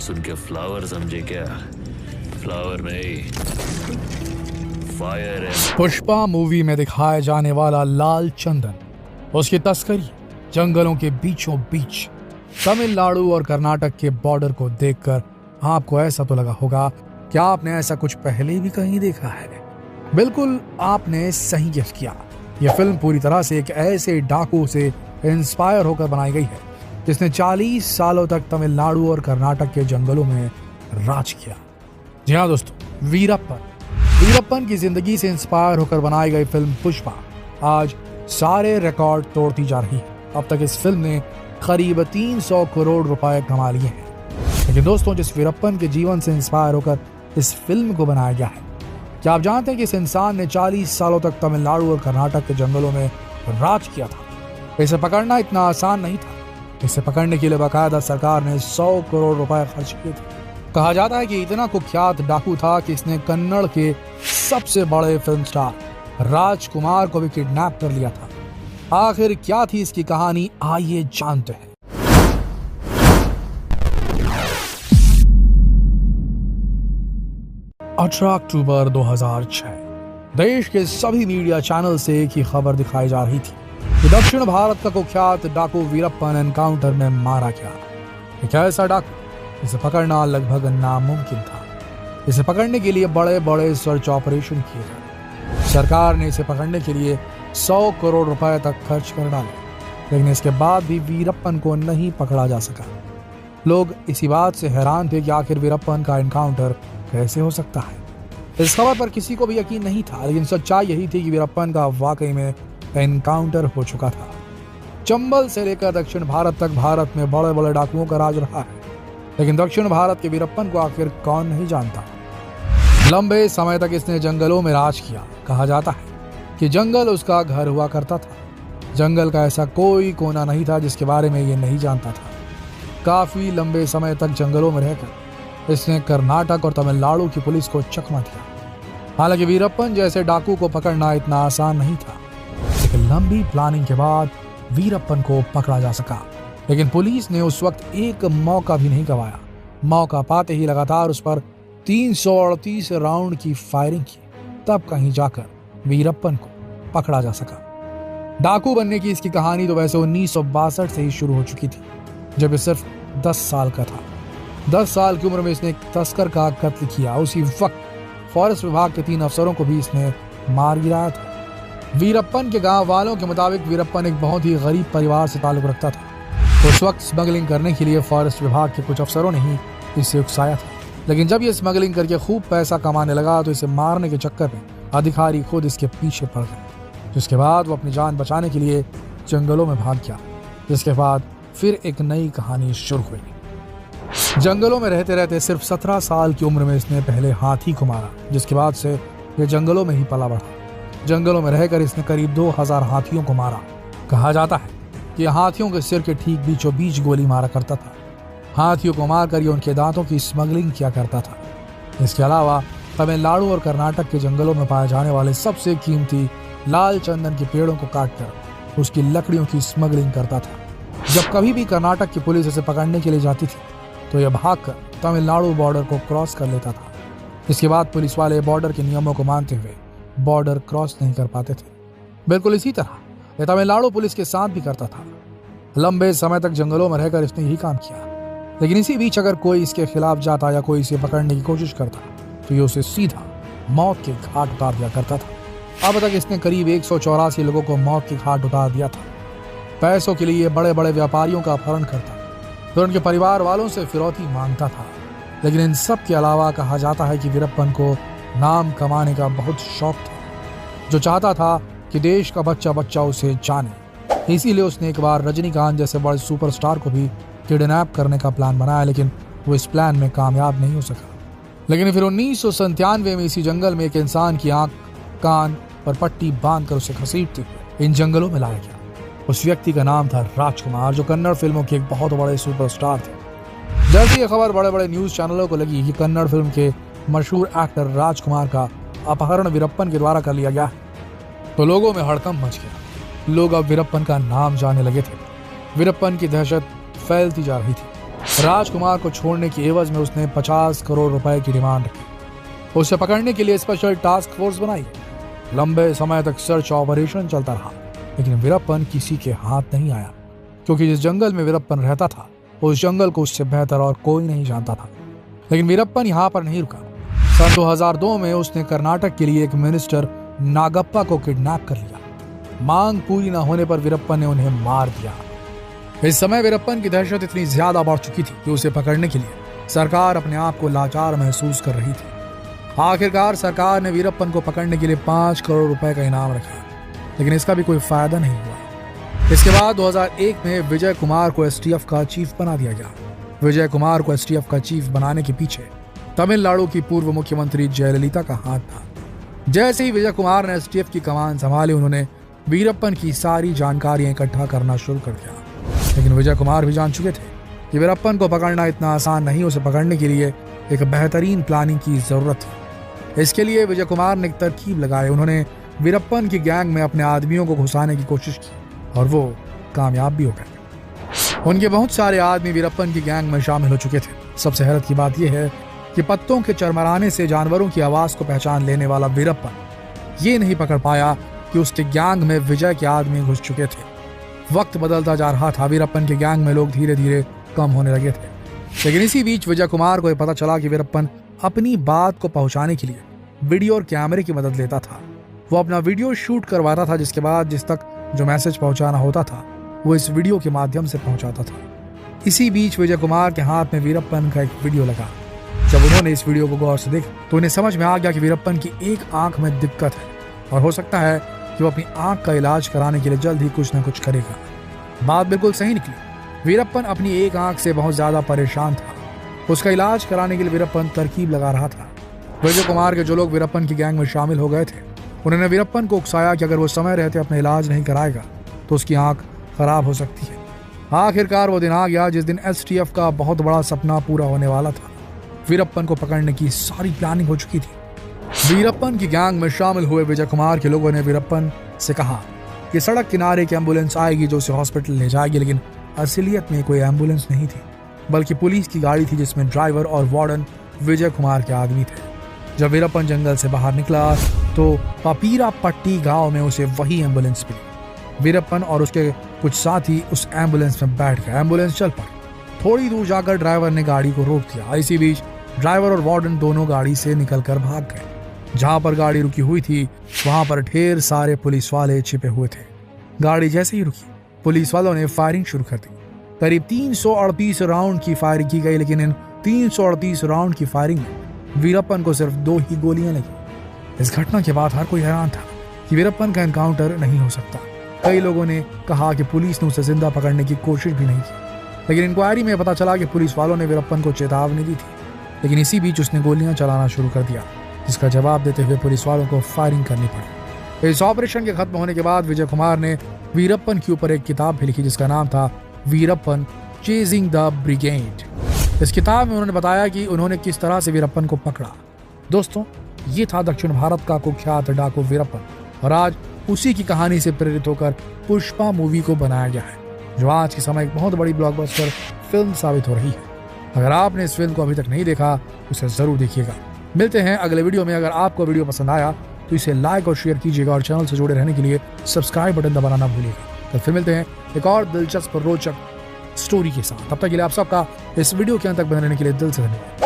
सुन के फ्लावर समझे क्या? फ्लावर नहीं, फायर है। पुष्पा मूवी में दिखाया जाने वाला लाल चंदन, उसकी तस्करी जंगलों के बीचों बीच तमिलनाडु और कर्नाटक के बॉर्डर को देखकर आपको ऐसा तो लगा होगा कि आपने ऐसा कुछ पहले भी कहीं देखा है। बिल्कुल आपने सही गेस किया। यह फिल्म पूरी तरह से एक ऐसे डाकू से इंस्पायर होकर बनाई गई है जिसने 40 सालों तक तमिलनाडु और कर्नाटक के जंगलों में राज किया। जी हाँ दोस्तों, वीरप्पन की जिंदगी से इंस्पायर होकर बनाई गई फिल्म पुष्पा आज सारे रिकॉर्ड तोड़ती जा रही है। अब तक इस फिल्म ने करीब 300 करोड़ रुपए कमा लिए हैं। लेकिन दोस्तों, जिस वीरप्पन के जीवन से इंस्पायर होकर इस फिल्म को बनाया गया है, क्या आप जानते हैं कि इस इंसान ने 40 सालों तक तमिलनाडु और कर्नाटक के जंगलों में राज किया था। इसे पकड़ना इतना आसान नहीं था। इसे पकड़ने के लिए बाकायदा सरकार ने 100 करोड़ रुपए खर्च किए थे। कहा जाता है कि इतना कुख्यात डाकू था कि इसने कन्नड़ के सबसे बड़े फिल्म स्टार राजकुमार को भी किडनैप कर लिया था। आखिर क्या थी इसकी कहानी, आइए जानते हैं। अक्टूबर 2006 देश के सभी मीडिया चैनल से एक ही खबर दिखाई जा रही थी कि दक्षिण भारत का कुख्यात डाकू वीरप्पन एनकाउंटर में मारा गया। एक ऐसा डाकू इसे पकड़ना लगभग नामुमकिन था। इसे पकड़ने के लिए बड़े बड़े सर्च ऑपरेशन किए गए। सरकार ने इसे पकड़ने के लिए 100 करोड़ रुपए तक खर्च कर डाले, लेकिन इसके बाद भी वीरप्पन को नहीं पकड़ा जा सका। लोग इसी बात से हैरान थे कि आखिर वीरप्पन का एनकाउंटर कैसे हो सकता है। इस खबर पर किसी को भी यकीन नहीं था, लेकिन सच्चाई यही थी कि वीरप्पन का वाकई में एनकाउंटर हो चुका था। चंबल से लेकर दक्षिण भारत तक भारत में बड़े बड़े डाकुओं का राज रहा है, लेकिन दक्षिण भारत के वीरप्पन को आखिर कौन नहीं जानता। लंबे समय तक इसने जंगलों में राज किया। कहा जाता है कि जंगल उसका घर हुआ करता था। जंगल का ऐसा कोई कोना नहीं था जिसके बारे में ये नहीं जानता था। काफी लंबे समय तक जंगलों में रहकर इसने कर्नाटक और तमिलनाडु की पुलिस को चकमा दिया। हालांकि वीरप्पन जैसे डाकू को पकड़ना इतना आसान नहीं था, लेकिन लंबी प्लानिंग के बाद वीरप्पन को पकड़ा जा सका। लेकिन पुलिस ने उस वक्त एक मौका भी नहीं गंवाया। मौका पाते ही लगातार उस पर 338 राउंड की फायरिंग की, तब कहीं जाकर वीरप्पन को पकड़ा जा सका। डाकू बनने की इसकी कहानी तो वैसे 1962 से ही शुरू हो चुकी थी, जब ये सिर्फ 10 साल का था। 10 साल की उम्र में इसने एक तस्कर का कत्ल किया। उसी वक्त फॉरेस्ट विभाग के 3 अफसरों को भी इसने मार गिराया था। वीरप्पन के गांव वालों के मुताबिक वीरप्पन एक बहुत ही गरीब परिवार से ताल्लुक रखता था। उस वक्त स्मगलिंग करने के लिए फॉरेस्ट विभाग के कुछ अफसरों ने ही इसे उकसाया था। लेकिन जब ये स्मगलिंग करके खूब पैसा कमाने लगा तो इसे मारने के चक्कर में अधिकारी खुद इसके पीछे पड़ गए, जिसके बाद वो अपनी जान बचाने के लिए जंगलों में भाग गया। जिसके बाद फिर एक नई कहानी शुरू हुई। जंगलों में रहते रहते सिर्फ 17 साल की उम्र में इसने पहले हाथी को मारा, जिसके बाद से ये जंगलों में ही पला बढ़ा। जंगलों में रहकर इसने करीब 2000 हाथियों को मारा। कहा जाता है कि हाथियों के सिर के ठीक बीचों बीच गोली मारा करता था। हाथियों को मारकर ये उनके दांतों की स्मगलिंग किया करता था। इसके अलावा तमिलनाडु और कर्नाटक के जंगलों में पाए जाने वाले सबसे कीमती लाल चंदन के पेड़ों को काटकर उसकी लकड़ियों की स्मगलिंग करता था। जब कभी भी कर्नाटक की पुलिस इसे पकड़ने के लिए जाती थी तो यह भागकर तमिलनाडु बॉर्डर को क्रॉस कर लेता था। इसके बाद पुलिस वाले बॉर्डर के नियमों को मानते हुए बॉर्डर क्रॉस नहीं कर पाते थे। बिल्कुल इसी तरह यह तमिलनाडु पुलिस के साथ भी करता था। लंबे समय तक जंगलों में रहकर इसने यही काम किया। लेकिन इसी बीच अगर कोई इसके खिलाफ जाता या कोई इसे पकड़ने की कोशिश करता तो ये उसे सीधा मौत के घाट उतार दिया करता था। अब तक इसने करीब 184 लोगों को मौत के घाट उतार दिया था। पैसों के लिए बड़े बड़े व्यापारियों का अपहरण करता, फिर उनके परिवार वालों से फिरौती मांगता था। लेकिन इन सब के अलावा कहा जाता है कि वीरप्पन को नाम कमाने का बहुत शौक था, जो चाहता था कि देश का बच्चा बच्चा उसे जाने। इसीलिए उसने एक बार रजनीकांत जैसे बड़े सुपरस्टार को भी किडनैप करने का प्लान बनाया, लेकिन वो इस प्लान में कामयाब नहीं हो सका। लेकिन फिर 1997 में इसी जंगल में एक इंसान की आंख कान पर पट्टी बांधकर उसे घसीटते हुए इन जंगलों में लाया गया। उस व्यक्ति का नाम था राजकुमार, जो कन्नड़ फिल्मों के एक बहुत बड़े सुपरस्टार थे। जैसे ये खबर बड़े बड़े न्यूज चैनलों को लगी कि कन्नड़ फिल्म के मशहूर एक्टर राजकुमार का अपहरण वीरप्पन के द्वारा कर लिया गया, तो लोगों में हड़कंप मच गया। लोग अब वीरप्पन का नाम जानने लगे थे। वीरप्पन की दहशत फैलती जा रही थी। राजकुमार को छोड़ने की एवज में उसने 50 करोड़ रुपए की डिमांड रखी। उसे पकड़ने के लिए स्पेशल टास्क फोर्स बनाई। लंबे समय तक सर्च ऑपरेशन चलता रहा, लेकिन वीरप्पन किसी के हाथ नहीं आया, क्योंकि जिस जंगल में वीरप्पन रहता था उस जंगल को उससे बेहतर और कोई नहीं जानता था। लेकिन वीरप्पन यहाँ पर नहीं रुका। सन 2002 में उसने कर्नाटक के लिए एक मिनिस्टर नागप्पा को किडनैप कर लिया। मांग पूरी न होने पर वीरप्पन ने उन्हें मार दिया। इस समय वीरप्पन की दहशत इतनी ज्यादा बढ़ चुकी थी कि उसे पकड़ने के लिए सरकार अपने आप को लाचार महसूस कर रही थी। आखिरकार सरकार ने वीरप्पन को पकड़ने के लिए 5 करोड़ रुपए का इनाम रखा, लेकिन इसका भी कोई फायदा नहीं हुआ। इसके बाद 2001 में विजय कुमार को एसटीएफ का चीफ बना दिया गया। विजय कुमार को एसटीएफ का चीफ बनाने के पीछे तमिलनाडु की पूर्व मुख्यमंत्री जयललिता का हाथ था। जैसे ही विजय कुमार ने एसटीएफ की कमान संभाली, उन्होंने वीरप्पन की सारी जानकारियां इकट्ठा करना शुरू कर दिया। लेकिन विजय कुमार भी जान चुके थे कि वीरप्पन को पकड़ना इतना आसान नहीं। उसे पकड़ने के लिए एक बेहतरीन प्लानिंग की जरूरत थी। इसके लिए विजय कुमार ने एक तरकीब लगाई। उन्होंने वीरप्पन की गैंग में अपने आदमियों को घुसाने की कोशिश की और वो कामयाब भी हो गए। उनके बहुत सारे आदमी वीरप्पन की गैंग में शामिल हो चुके थे। सबसे हैरत की बात यह है कि पत्तों के चरमराने से जानवरों की आवाज को पहचान लेने वाला वीरप्पन ये नहीं पकड़ पाया कि उसके गैंग में विजय के आदमी घुस चुके थे। वक्त बदलता जा रहा था। वीरप्पन के गैंग में लोग धीरे धीरे कम होने लगे थे। लेकिन इसी बीच विजय कुमार को यह पता चला कि वीरप्पन अपनी बात को पहुंचाने के लिए वीडियो और कैमरे की मदद लेता था। वो अपना वीडियो शूट करवाता था, जिसके बाद जिस तक जो मैसेज पहुंचाना होता था वो इस वीडियो के माध्यम से पहुंचाता था। इसी बीच विजय कुमार के हाथ में वीरप्पन का एक वीडियो लगा। जब उन्होंने इस वीडियो को गौर से देखा तो उन्हें समझ में आ गया कि वीरप्पन की एक आंख में दिक्कत है और हो सकता है कि वो अपनी आंख का इलाज कराने के लिए जल्द ही कुछ न कुछ करेगा। बात बिल्कुल सही निकली। वीरप्पन अपनी एक आंख से बहुत ज्यादा परेशान था। उसका इलाज कराने के लिए वीरप्पन तरकीब लगा रहा था। विजय कुमार के जो लोग वीरप्पन की गैंग में शामिल हो गए थे, उन्होंने वीरप्पन को उकसाया कि अगर वो समय रहते अपना इलाज नहीं कराएगा तो उसकी आंख खराब हो सकती है। आखिरकार वो दिन आ गया जिस दिन एसटीएफ का बहुत बड़ा सपना पूरा होने वाला था। वीरप्पन को पकड़ने की सारी प्लानिंग हो चुकी थी। वीरप्पन की गैंग में शामिल हुए विजय कुमार के लोगों ने वीरप्पन से कहा कि सड़क किनारे एक एम्बुलेंस आएगी जो उसे हॉस्पिटल ले जाएगी, लेकिन असलियत में कोई एम्बुलेंस नहीं थी, बल्कि पुलिस की गाड़ी थी जिसमें ड्राइवर और वार्डन विजय कुमार के आदमी थे। जब वीरप्पन जंगल से बाहर निकला तो पापीरा पट्टी गांव में उसे वही एम्बुलेंस मिली। वीरप्पन और उसके कुछ साथी उस एम्बुलेंस में बैठ गए। एम्बुलेंस चल पड़ी। थोड़ी दूर जाकर ड्राइवर ने गाड़ी को रोक दिया। इसी बीच ड्राइवर और वार्डन दोनों गाड़ी से निकलकर भाग गए। जहां पर गाड़ी रुकी हुई थी वहां पर ढेर सारे पुलिस वाले छिपे हुए थे। गाड़ी जैसे ही रुकी, पुलिस वालों ने फायरिंग शुरू कर दी। करीब 338 राउंड की फायरिंग की गई, लेकिन इन 338 राउंड की फायरिंग में वीरप्पन को सिर्फ 2 ही गोलियां लगी। इस घटना के बाद हर कोई हैरान था कि वीरप्पन का एनकाउंटर नहीं हो सकता। कई लोगों ने कहा कि पुलिस ने उसे जिंदा पकड़ने की कोशिश भी नहीं की, लेकिन इंक्वायरी में पता चला कि पुलिस वालों ने वीरप्पन को चेतावनी दी थी। लेकिन इसी बीच उसने गोलियां चलाना शुरू कर दिया, जिसका जवाब देते हुए पुलिस वालों को फायरिंग करनी पड़ी। इस ऑपरेशन के खत्म होने के बाद विजय कुमार ने वीरप्पन के ऊपर एक किताब भी लिखी जिसका नाम था वीरप्पन चेजिंग द ब्रिगेड। इस किताब में उन्होंने बताया कि उन्होंने किस तरह से वीरप्पन को पकड़ा। दोस्तों, ये था दक्षिण भारत का कुख्यात डाकू वीरप्पन, और आज उसी की कहानी से प्रेरित होकर पुष्पा मूवी को बनाया गया है, जो आज के समय एक बहुत बड़ी ब्लॉकबस्टर फिल्म साबित हो रही है। अगर आपने इस फिल्म को अभी तक नहीं देखा तो इसे जरूर देखिएगा। मिलते हैं अगले वीडियो में। अगर आपको वीडियो पसंद आया तो इसे लाइक और शेयर कीजिएगा और चैनल से जुड़े रहने के लिए सब्सक्राइब बटन दबाना ना भूलिएगा। तो फिर मिलते हैं एक और दिलचस्प और रोचक स्टोरी के साथ। तब तक के लिए आप सबका इस वीडियो के अंत तक बने रहने के लिए दिल से धन्यवाद।